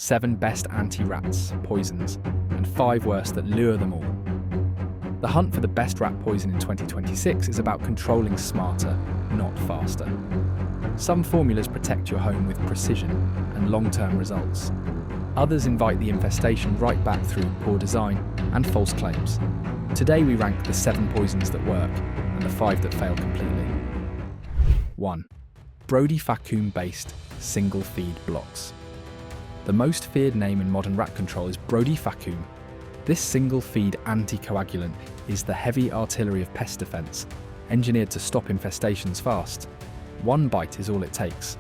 7 best anti-rats poisons, and 5 worst that lure them all. The hunt for the best rat poison in 2026 is about controlling smarter, not faster. Some formulas protect your home with precision and long-term results. Others invite the infestation right back through poor design and false claims. Today we rank the 7 poisons that work and the 5 that fail completely. 1. Brodifacoum-based single-feed blocks. The most feared name in modern rat control is Brodifacoum. This single-feed anticoagulant is the heavy artillery of pest defense, engineered to stop infestations fast. 1 bite is all it takes,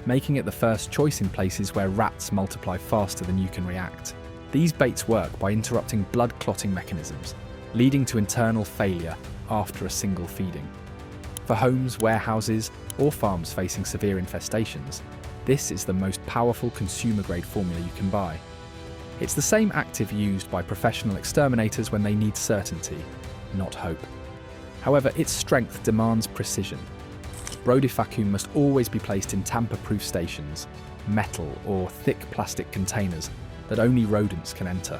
making it the first choice in places where rats multiply faster than you can react. These baits work by interrupting blood clotting mechanisms, leading to internal failure after a single feeding. For homes, warehouses, or farms facing severe infestations, this is the most powerful consumer-grade formula you can buy. It's the same active used by professional exterminators when they need certainty, not hope. However, its strength demands precision. Brodifacoum must always be placed in tamper-proof stations, metal or thick plastic containers that only rodents can enter.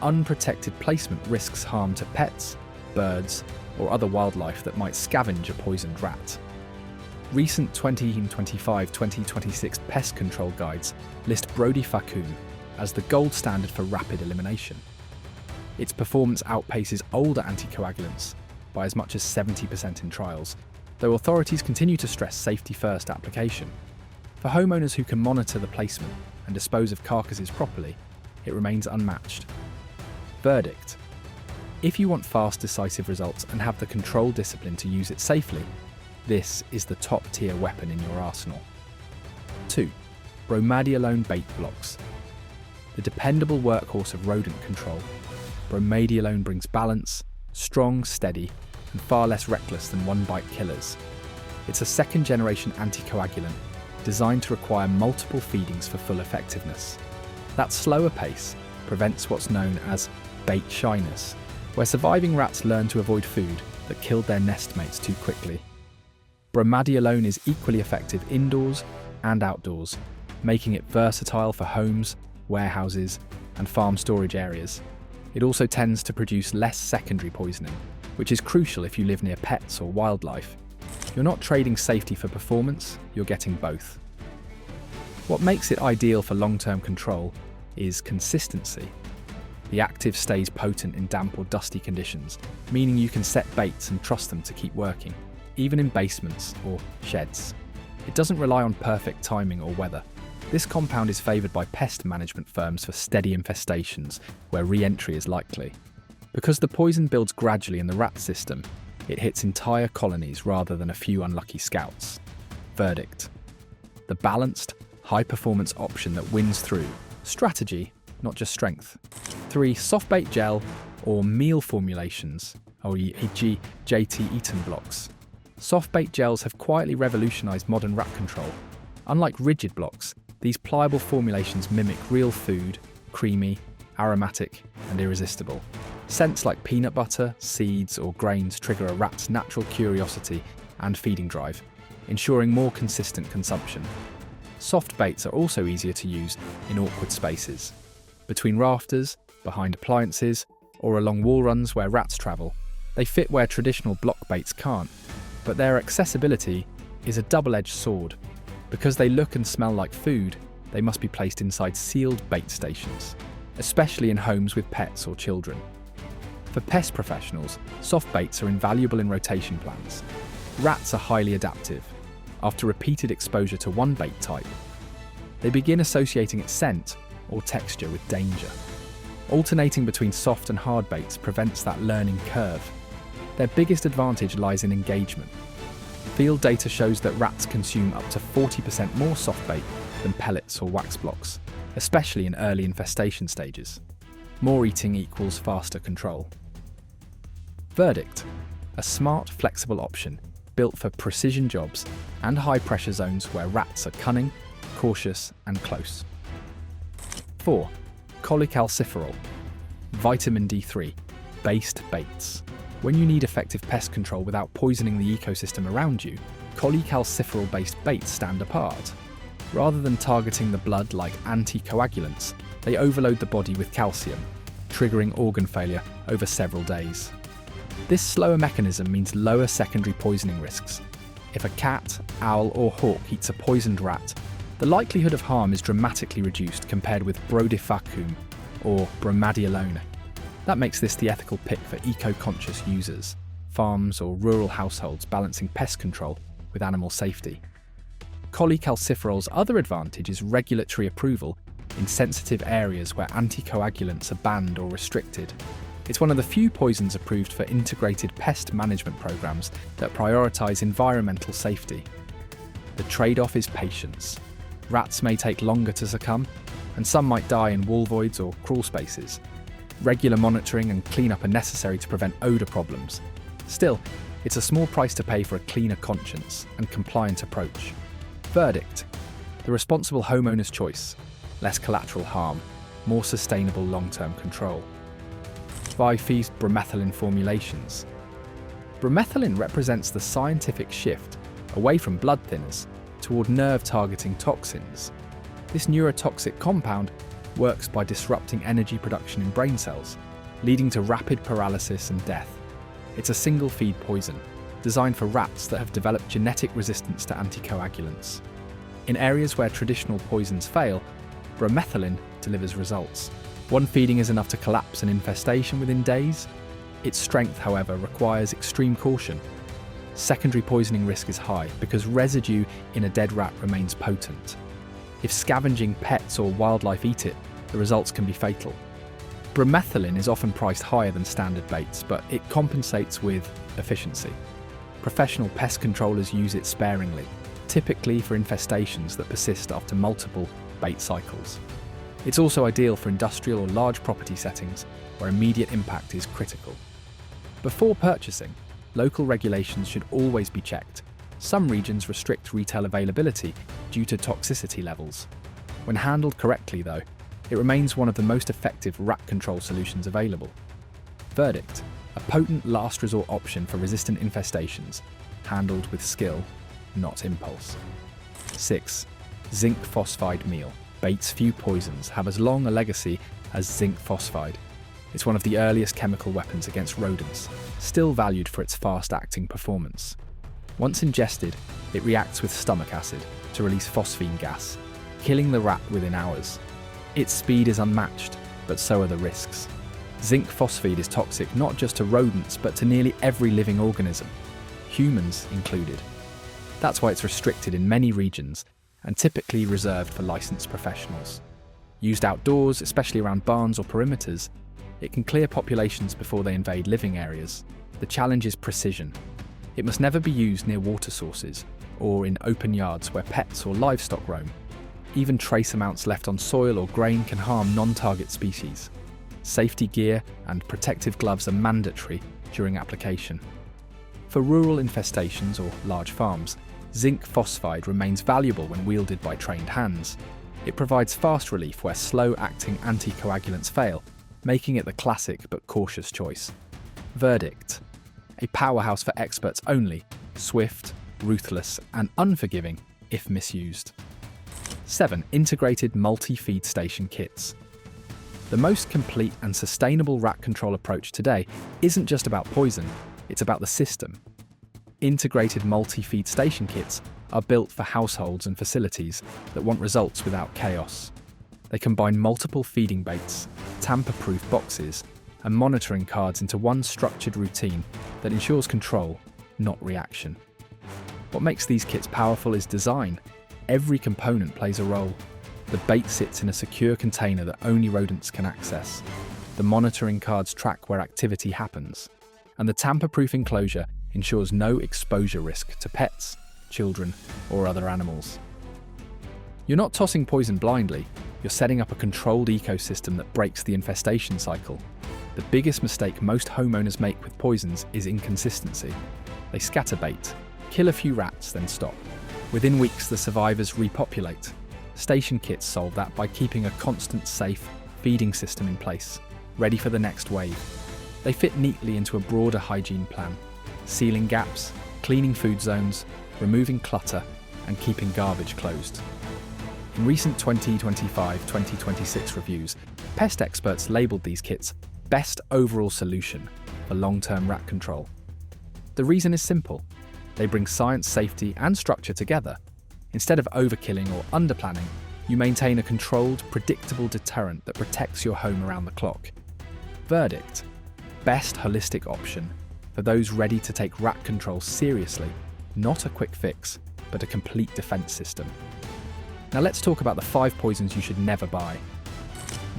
Unprotected placement risks harm to pets, birds, or other wildlife that might scavenge a poisoned rat. Recent 2025-2026 pest control guides list Brodifacoum as the gold standard for rapid elimination. Its performance outpaces older anticoagulants by as much as 70% in trials, though authorities continue to stress safety-first application. For homeowners who can monitor the placement and dispose of carcasses properly, it remains unmatched. Verdict: if you want fast, decisive results and have the control discipline to use it safely, this is the top-tier weapon in your arsenal. 2. Bromadiolone bait blocks. The dependable workhorse of rodent control, bromadiolone brings balance, strong, steady, and far less reckless than one-bite killers. It's a second-generation anticoagulant designed to require multiple feedings for full effectiveness. That slower pace prevents what's known as bait shyness, where surviving rats learn to avoid food that killed their nestmates too quickly. Bromadiolone is equally effective indoors and outdoors, making it versatile for homes, warehouses, and farm storage areas. It also tends to produce less secondary poisoning, which is crucial if you live near pets or wildlife. You're not trading safety for performance, you're getting both. What makes it ideal for long-term control is consistency. The active stays potent in damp or dusty conditions, meaning you can set baits and trust them to keep working, even in basements or sheds. It doesn't rely on perfect timing or weather. This compound is favoured by pest management firms for steady infestations where re-entry is likely. Because the poison builds gradually in the rat system, it hits entire colonies rather than a few unlucky scouts. Verdict: the balanced, high-performance option that wins through strategy, not just strength. 3. Soft bait gel or meal formulations, e.g. JT Eaton blocks. Soft bait gels have quietly revolutionised modern rat control. Unlike rigid blocks, these pliable formulations mimic real food, creamy, aromatic, and irresistible. Scents like peanut butter, seeds, or grains trigger a rat's natural curiosity and feeding drive, ensuring more consistent consumption. Soft baits are also easier to use in awkward spaces. Between rafters, behind appliances, or along wall runs where rats travel, they fit where traditional block baits can't. But their accessibility is a double-edged sword. Because they look and smell like food, they must be placed inside sealed bait stations, especially in homes with pets or children. For pest professionals, soft baits are invaluable in rotation plans. Rats are highly adaptive. After repeated exposure to one bait type, they begin associating its scent or texture with danger. Alternating between soft and hard baits prevents that learning curve. Their biggest advantage lies in engagement. Field data shows that rats consume up to 40% more soft bait than pellets or wax blocks, especially in early infestation stages. More eating equals faster control. Verdict: a smart, flexible option built for precision jobs and high-pressure zones where rats are cunning, cautious, and close. 4. Cholecalciferol, vitamin D3, based baits. When you need effective pest control without poisoning the ecosystem around you, cholecalciferol-based baits stand apart. Rather than targeting the blood like anticoagulants, they overload the body with calcium, triggering organ failure over several days. This slower mechanism means lower secondary poisoning risks. If a cat, owl or hawk eats a poisoned rat, the likelihood of harm is dramatically reduced compared with Brodifacoum or Bromadiolone. That makes this the ethical pick for eco-conscious users, farms or rural households balancing pest control with animal safety. Cholecalciferol's other advantage is regulatory approval in sensitive areas where anticoagulants are banned or restricted. It's one of the few poisons approved for integrated pest management programs that prioritise environmental safety. The trade-off is patience. Rats may take longer to succumb, and some might die in wall voids or crawl spaces. Regular monitoring and cleanup are necessary to prevent odour problems. Still, it's a small price to pay for a cleaner conscience and compliant approach. Verdict: the responsible homeowner's choice. Less collateral harm, more sustainable long-term control. Vyepti's bromethalin formulations. Bromethalin represents the scientific shift away from blood thinners toward nerve-targeting toxins. This neurotoxic compound works by disrupting energy production in brain cells, leading to rapid paralysis and death. It's a single-feed poison, designed for rats that have developed genetic resistance to anticoagulants. In areas where traditional poisons fail, bromethalin delivers results. One feeding is enough to collapse an infestation within days. Its strength, however, requires extreme caution. Secondary poisoning risk is high because residue in a dead rat remains potent. If scavenging pets or wildlife eat it, the results can be fatal. Bromethalin is often priced higher than standard baits, but it compensates with efficiency. Professional pest controllers use it sparingly, typically for infestations that persist after multiple bait cycles. It's also ideal for industrial or large property settings where immediate impact is critical. Before purchasing, local regulations should always be checked. Some regions restrict retail availability due to toxicity levels. When handled correctly, though, it remains one of the most effective rat control solutions available. Verdict: a potent last resort option for resistant infestations, handled with skill, not impulse. 6. Zinc phosphide meal. Bait's few poisons have as long a legacy as zinc phosphide. It's one of the earliest chemical weapons against rodents, still valued for its fast-acting performance. Once ingested, it reacts with stomach acid to release phosphine gas, killing the rat within hours. Its speed is unmatched, but so are the risks. Zinc phosphide is toxic not just to rodents, but to nearly every living organism, humans included. That's why it's restricted in many regions and typically reserved for licensed professionals. Used outdoors, especially around barns or perimeters, it can clear populations before they invade living areas. The challenge is precision. It must never be used near water sources or in open yards where pets or livestock roam. Even trace amounts left on soil or grain can harm non-target species. Safety gear and protective gloves are mandatory during application. For rural infestations or large farms, zinc phosphide remains valuable when wielded by trained hands. It provides fast relief where slow-acting anticoagulants fail, making it the classic but cautious choice. Verdict: a powerhouse for experts only, swift, ruthless, and unforgiving if misused. 7. Integrated multi-feed station kits. The most complete and sustainable rat control approach today isn't just about poison, it's about the system. Integrated multi-feed station kits are built for households and facilities that want results without chaos. They combine multiple feeding baits, tamper-proof boxes, and monitoring cards into one structured routine that ensures control, not reaction. What makes these kits powerful is design. Every component plays a role. The bait sits in a secure container that only rodents can access. The monitoring cards track where activity happens. And the tamper-proof enclosure ensures no exposure risk to pets, children, or other animals. You're not tossing poison blindly, you're setting up a controlled ecosystem that breaks the infestation cycle. The biggest mistake most homeowners make with poisons is inconsistency. They scatter bait, kill a few rats, then stop. Within weeks, the survivors repopulate. Station kits solve that by keeping a constant, safe feeding system in place, ready for the next wave. They fit neatly into a broader hygiene plan, sealing gaps, cleaning food zones, removing clutter, and keeping garbage closed. In recent 2025-2026 reviews, pest experts labelled these kits best overall solution for long-term rat control. The reason is simple. They bring science, safety and structure together. Instead of overkilling or underplanning, you maintain a controlled, predictable deterrent that protects your home around the clock. Verdict: best holistic option for those ready to take rat control seriously, not a quick fix, but a complete defence system. Now let's talk about the 5 poisons you should never buy.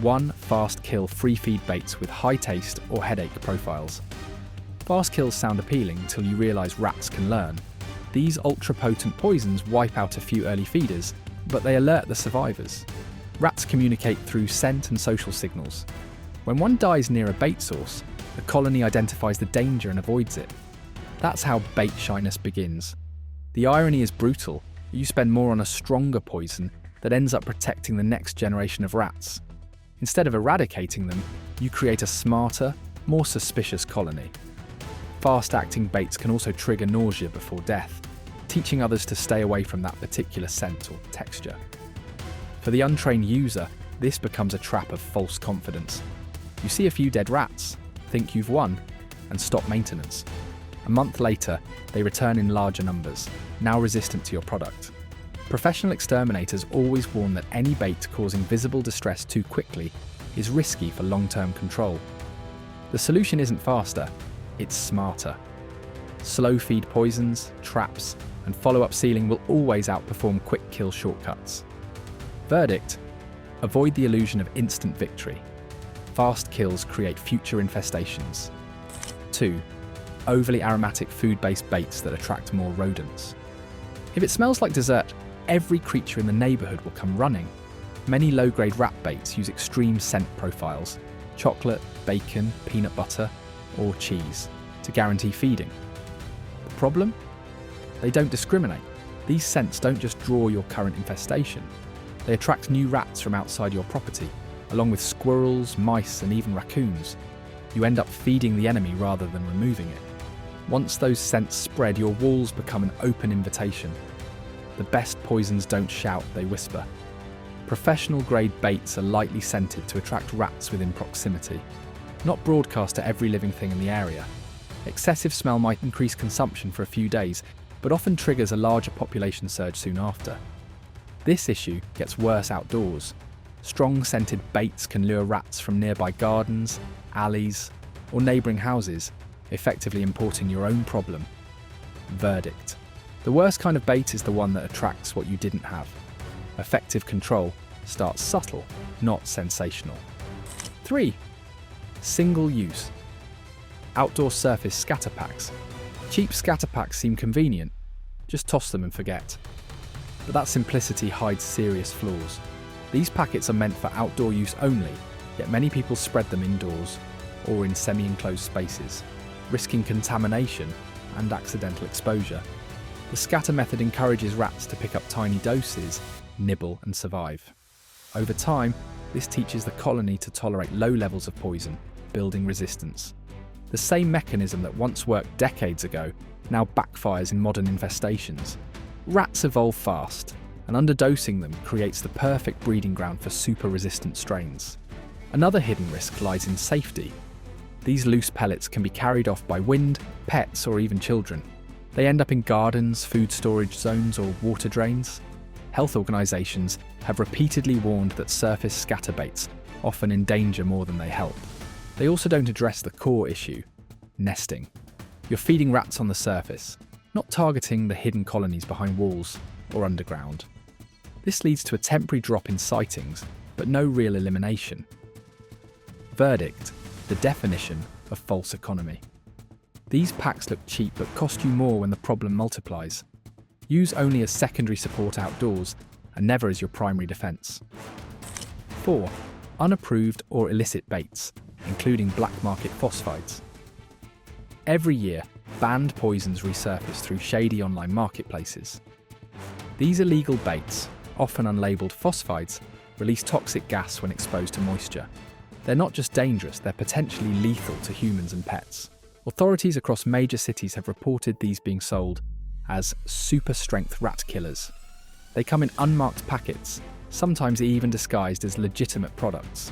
1. Fast kill free feed baits with high taste or headache profiles. Fast kills sound appealing until you realise rats can learn. These ultra-potent poisons wipe out a few early feeders, but they alert the survivors. Rats communicate through scent and social signals. When one dies near a bait source, the colony identifies the danger and avoids it. That's how bait shyness begins. The irony is brutal. You spend more on a stronger poison that ends up protecting the next generation of rats. Instead of eradicating them, you create a smarter, more suspicious colony. Fast-acting baits can also trigger nausea before death, teaching others to stay away from that particular scent or texture. For the untrained user, this becomes a trap of false confidence. You see a few dead rats, think you've won, and stop maintenance. A month later, they return in larger numbers, now resistant to your product. Professional exterminators always warn that any bait causing visible distress too quickly is risky for long-term control. The solution isn't faster, it's smarter. Slow feed poisons, traps, and follow-up sealing will always outperform quick kill shortcuts. Verdict: avoid the illusion of instant victory. Fast kills create future infestations. 2. Overly aromatic food-based baits that attract more rodents. If it smells like dessert, every creature in the neighbourhood will come running. Many low-grade rat baits use extreme scent profiles, chocolate, bacon, peanut butter, or cheese, to guarantee feeding. The problem? They don't discriminate. These scents don't just draw your current infestation. They attract new rats from outside your property, along with squirrels, mice, and even raccoons. You end up feeding the enemy rather than removing it. Once those scents spread, your walls become an open invitation. The best poisons don't shout, they whisper. Professional-grade baits are lightly scented to attract rats within proximity, not broadcast to every living thing in the area. Excessive smell might increase consumption for a few days, but often triggers a larger population surge soon after. This issue gets worse outdoors. Strong-scented baits can lure rats from nearby gardens, alleys, or neighbouring houses, effectively importing your own problem. Verdict: the worst kind of bait is the one that attracts what you didn't have. Effective control starts subtle, not sensational. 3. Single use. Outdoor surface scatter packs. Cheap scatter packs seem convenient. Just toss them and forget. But that simplicity hides serious flaws. These packets are meant for outdoor use only, yet many people spread them indoors or in semi-enclosed spaces, risking contamination and accidental exposure. The scatter method encourages rats to pick up tiny doses, nibble and survive. Over time, this teaches the colony to tolerate low levels of poison, building resistance. The same mechanism that once worked decades ago now backfires in modern infestations. Rats evolve fast, and underdosing them creates the perfect breeding ground for super-resistant strains. Another hidden risk lies in safety. These loose pellets can be carried off by wind, pets, or even children. They end up in gardens, food storage zones, or water drains. Health organisations have repeatedly warned that surface scatter baits often endanger more than they help. They also don't address the core issue: nesting. You're feeding rats on the surface, not targeting the hidden colonies behind walls or underground. This leads to a temporary drop in sightings, but no real elimination. Verdict: the definition of false economy. These packs look cheap but cost you more when the problem multiplies. Use only as secondary support outdoors and never as your primary defence. 4. Unapproved or illicit baits, including black market phosphides. Every year, banned poisons resurface through shady online marketplaces. These illegal baits, often unlabelled phosphides, release toxic gas when exposed to moisture. They're not just dangerous, they're potentially lethal to humans and pets. Authorities across major cities have reported these being sold as super-strength rat killers. They come in unmarked packets, sometimes even disguised as legitimate products.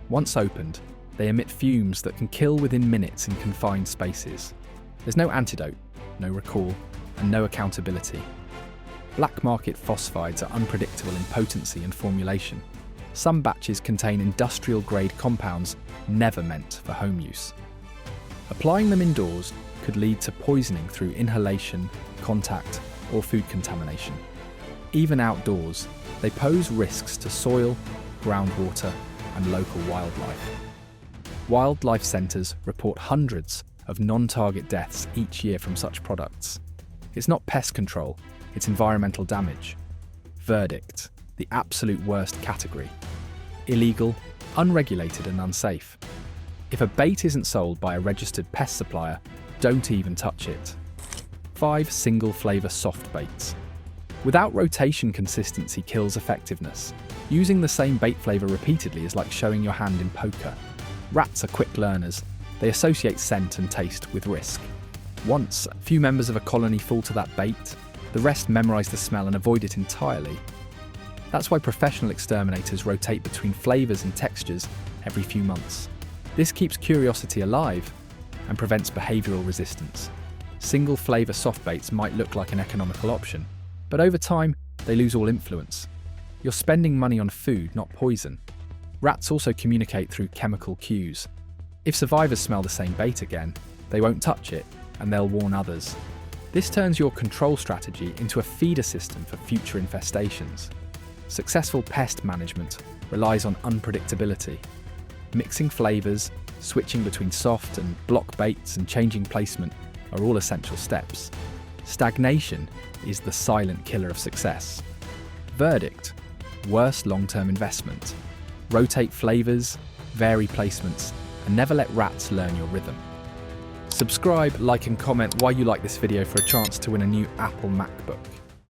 Once opened, they emit fumes that can kill within minutes in confined spaces. There's no antidote, no recall, and no accountability. Black market phosphides are unpredictable in potency and formulation. Some batches contain industrial-grade compounds never meant for home use. Applying them indoors could lead to poisoning through inhalation, contact, or food contamination. Even outdoors, they pose risks to soil, groundwater, and local wildlife. Wildlife centres report hundreds of non-target deaths each year from such products. It's not pest control, it's environmental damage. Verdict: the absolute worst category. Illegal, unregulated and unsafe. If a bait isn't sold by a registered pest supplier, don't even touch it. 5 single flavour soft baits. Without rotation, consistency kills effectiveness. Using the same bait flavour repeatedly is like showing your hand in poker. Rats are quick learners. They associate scent and taste with risk. Once a few members of a colony fall to that bait, the rest memorise the smell and avoid it entirely. That's why professional exterminators rotate between flavours and textures every few months. This keeps curiosity alive and prevents behavioural resistance. Single flavour soft baits might look like an economical option, but over time they lose all influence. You're spending money on food, not poison. Rats also communicate through chemical cues. If survivors smell the same bait again, they won't touch it and they'll warn others. This turns your control strategy into a feeder system for future infestations. Successful pest management relies on unpredictability. Mixing flavours, switching between soft and block baits and changing placement are all essential steps. Stagnation is the silent killer of success. Verdict: worst long-term investment. Rotate flavours, vary placements, and never let rats learn your rhythm. Subscribe, like and comment why you like this video for a chance to win a new Apple MacBook.